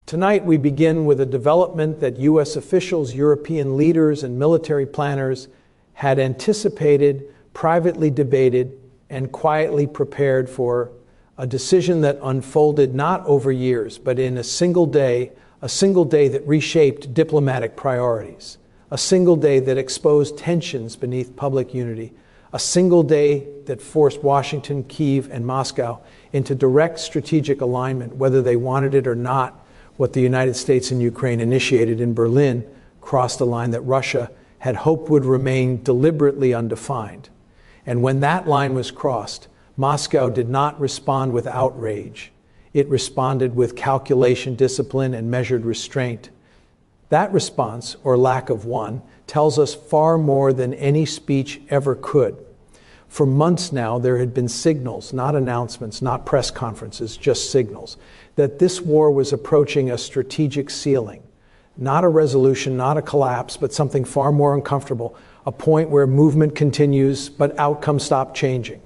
Tonight we begin with a development that U.S. officials, European leaders, and military planners had anticipated, privately debated, and quietly prepared for, a decision that unfolded not over years, but in a single day that reshaped diplomatic priorities, a single day that exposed tensions beneath public unity, a single day that forced Washington, Kyiv, and Moscow into direct strategic alignment, whether they wanted it or not. What the United States and Ukraine initiated in Berlin crossed a line that Russia had hoped would remain deliberately undefined. And when that line was crossed, Moscow did not respond with outrage. It responded with calculation, discipline, and measured restraint. That response, or lack of one, tells us far more than any speech ever could. For months now, there had been signals, not announcements, not press conferences, just signals, that this war was approaching a strategic ceiling. Not a resolution, not a collapse, but something far more uncomfortable, a point where movement continues, but outcomes stop changing.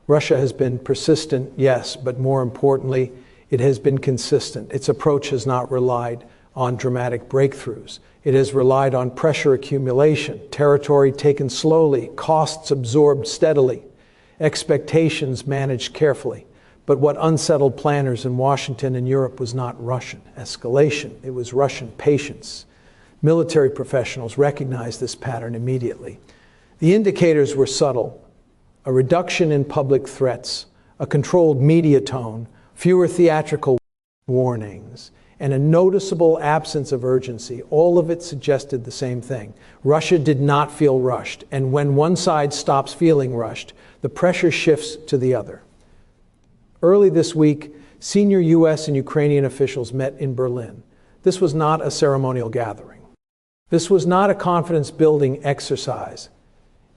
Russia has been persistent, yes, but more importantly, it has been consistent. Its approach has not relied on dramatic breakthroughs. It has relied on pressure accumulation, territory taken slowly, costs absorbed steadily, expectations managed carefully. But what unsettled planners in Washington and Europe was not Russian escalation, it was Russian patience. Military professionals recognized this pattern immediately. The indicators were subtle: a reduction in public threats, a controlled media tone, fewer theatrical warnings, and a noticeable absence of urgency. All of it suggested the same thing. Russia did not feel rushed, and when one side stops feeling rushed, the pressure shifts to the other. Early this week, senior U.S. and Ukrainian officials met in Berlin. This was not a ceremonial gathering. This was not a confidence-building exercise.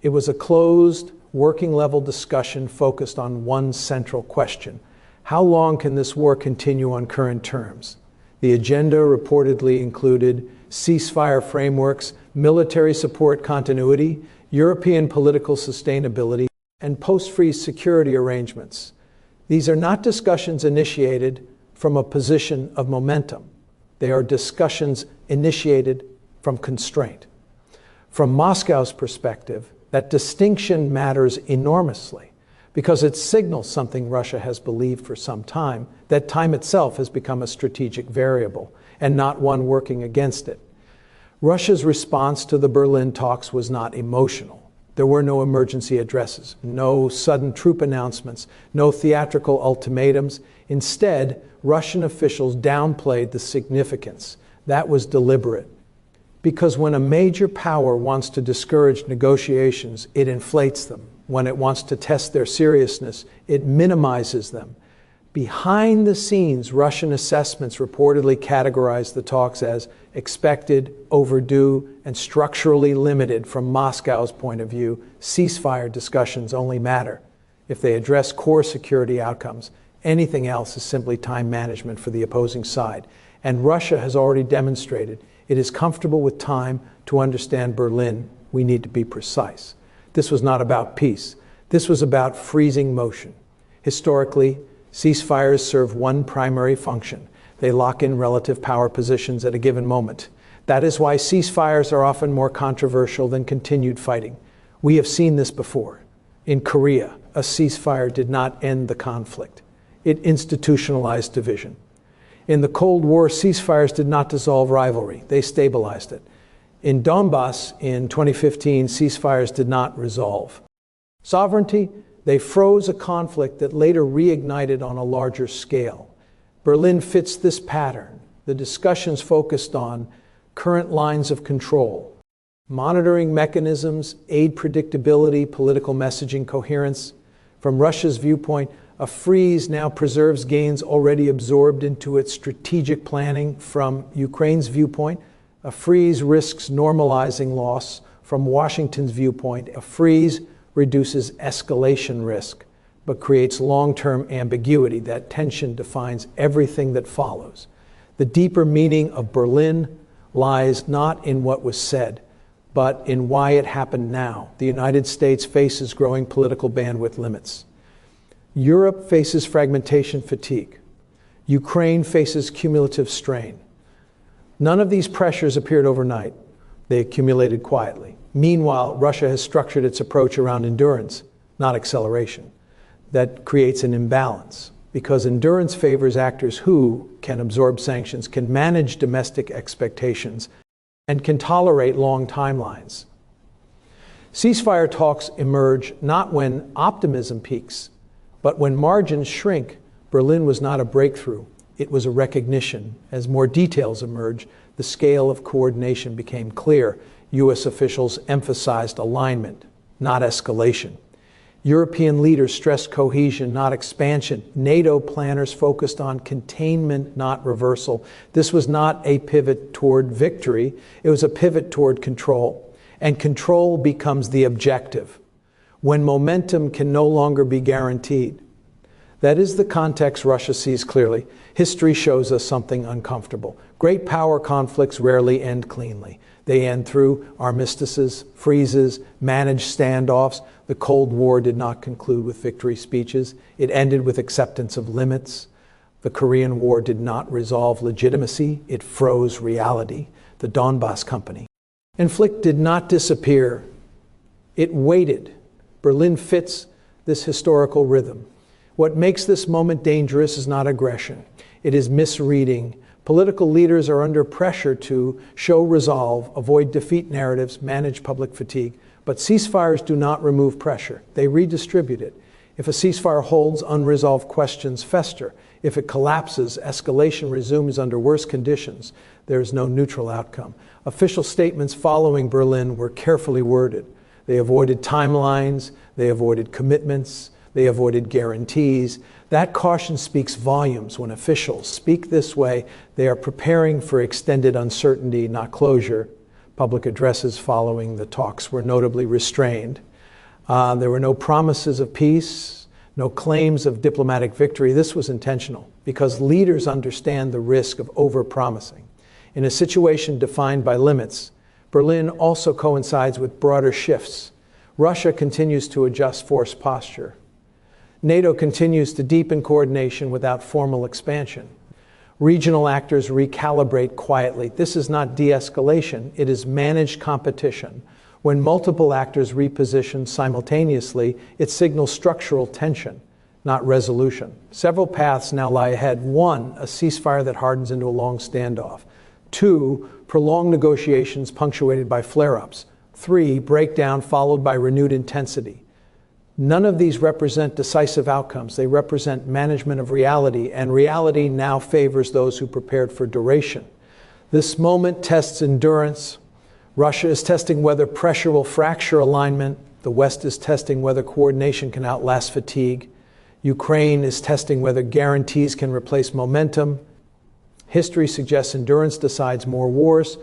It was a closed, working-level discussion focused on one central question: how long can this war continue on current terms? The agenda reportedly included ceasefire frameworks, military support continuity, European political sustainability, and post-freeze security arrangements. These are not discussions initiated from a position of momentum. They are discussions initiated from constraint. From Moscow's perspective, that distinction matters enormously because it signals something Russia has believed for some time, that time itself has become a strategic variable and not one working against it. Russia's response to the Berlin talks was not emotional. There were no emergency addresses, no sudden troop announcements, no theatrical ultimatums. Instead, Russian officials downplayed the significance. That was deliberate. Because when a major power wants to discourage negotiations, it inflates them. When it wants to test their seriousness, it minimizes them. Behind the scenes, Russian assessments reportedly categorized the talks as expected, overdue, and structurally limited. From Moscow's point of view, ceasefire discussions only matter if they address core security outcomes. Anything else is simply time management for the opposing side. And Russia has already demonstrated it is comfortable with time to understand Berlin. We need to be precise. This was not about peace. This was about freezing motion. Historically, ceasefires serve one primary function. They lock in relative power positions at a given moment. That is why ceasefires are often more controversial than continued fighting. We have seen this before. In Korea, a ceasefire did not end the conflict. It institutionalized division. In the Cold War, ceasefires did not dissolve rivalry. They stabilized it. In Donbass in 2015, ceasefires did not resolve sovereignty. They froze a conflict that later reignited on a larger scale. Berlin fits this pattern. The discussions focused on current lines of control, monitoring mechanisms, aid predictability, political messaging coherence. From Russia's viewpoint, a freeze now preserves gains already absorbed into its strategic planning. From Ukraine's viewpoint, a freeze risks normalizing loss. From Washington's viewpoint, a freeze reduces escalation risk, but creates long-term ambiguity. That tension defines everything that follows. The deeper meaning of Berlin lies not in what was said, but in why it happened now. The United States faces growing political bandwidth limits. Europe faces fragmentation fatigue. Ukraine faces cumulative strain. None of these pressures appeared overnight. They accumulated quietly. Meanwhile, Russia has structured its approach around endurance, not acceleration. That creates an imbalance, because endurance favors actors who can absorb sanctions, can manage domestic expectations, and can tolerate long timelines. Ceasefire talks emerge not when optimism peaks, but when margins shrink. Berlin was not a breakthrough. It was a recognition. As more details emerged, the scale of coordination became clear. U.S. officials emphasized alignment, not escalation. European leaders stressed cohesion, not expansion. NATO planners focused on containment, not reversal. This was not a pivot toward victory. It was a pivot toward control. And control becomes the objective when momentum can no longer be guaranteed. That is the context Russia sees clearly. History shows us something uncomfortable. Great power conflicts rarely end cleanly. They end through armistices, freezes, managed standoffs. The Cold War did not conclude with victory speeches. It ended with acceptance of limits. The Korean War did not resolve legitimacy. It froze reality. The Donbas Company. Conflict did not disappear. It waited. Berlin fits this historical rhythm. What makes this moment dangerous is not aggression. It is misreading. Political leaders are under pressure to show resolve, avoid defeat narratives, manage public fatigue. But ceasefires do not remove pressure. They redistribute it. If a ceasefire holds, unresolved questions fester. If it collapses, escalation resumes under worse conditions. There is no neutral outcome. Official statements following Berlin were carefully worded. They avoided timelines. They avoided commitments. They avoided guarantees. That caution speaks volumes. When officials speak this way, they are preparing for extended uncertainty, not closure. Public addresses following the talks were notably restrained. There were no promises of peace, no claims of diplomatic victory. This was intentional because leaders understand the risk of over-promising. In a situation defined by limits, Berlin also coincides with broader shifts. Russia continues to adjust force posture. NATO continues to deepen coordination without formal expansion. Regional actors recalibrate quietly. This is not de-escalation, it is managed competition. When multiple actors reposition simultaneously, it signals structural tension, not resolution. Several paths now lie ahead. 1, a ceasefire that hardens into a long standoff. 2, prolonged negotiations punctuated by flare-ups. 3, breakdown followed by renewed intensity. None of these represent decisive outcomes. They represent management of reality, and reality now favors those who prepared for duration. This moment tests endurance. Russia is testing whether pressure will fracture alignment. The West is testing whether coordination can outlast fatigue. Ukraine is testing whether guarantees can replace momentum. History suggests endurance decides more wars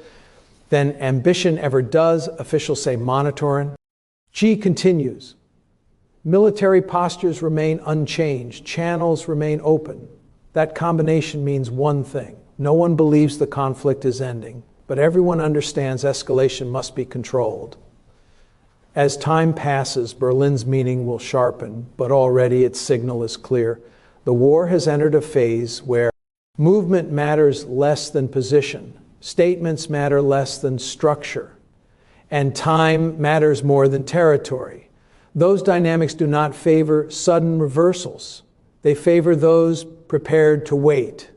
than ambition ever does. Officials say monitoring. Xi continues. Military postures remain unchanged. Channels remain open. That combination means one thing. No one believes the conflict is ending, but everyone understands escalation must be controlled. As time passes, Berlin's meaning will sharpen, but already its signal is clear. The war has entered a phase where movement matters less than position, statements matter less than structure, and time matters more than territory. Those dynamics do not favor sudden reversals. They favor those prepared to wait.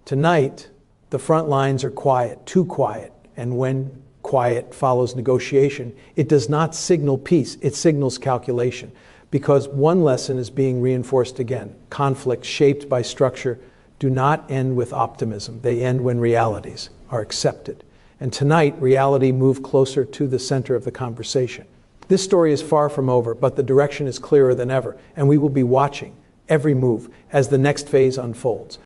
Tonight, the front lines are quiet, too quiet, and when quiet follows negotiation, it does not signal peace, it signals calculation. Because one lesson is being reinforced again. Conflicts shaped by structure do not end with optimism. They end when realities are accepted. And tonight, reality moved closer to the center of the conversation. This story is far from over, but the direction is clearer than ever, and we will be watching every move as the next phase unfolds.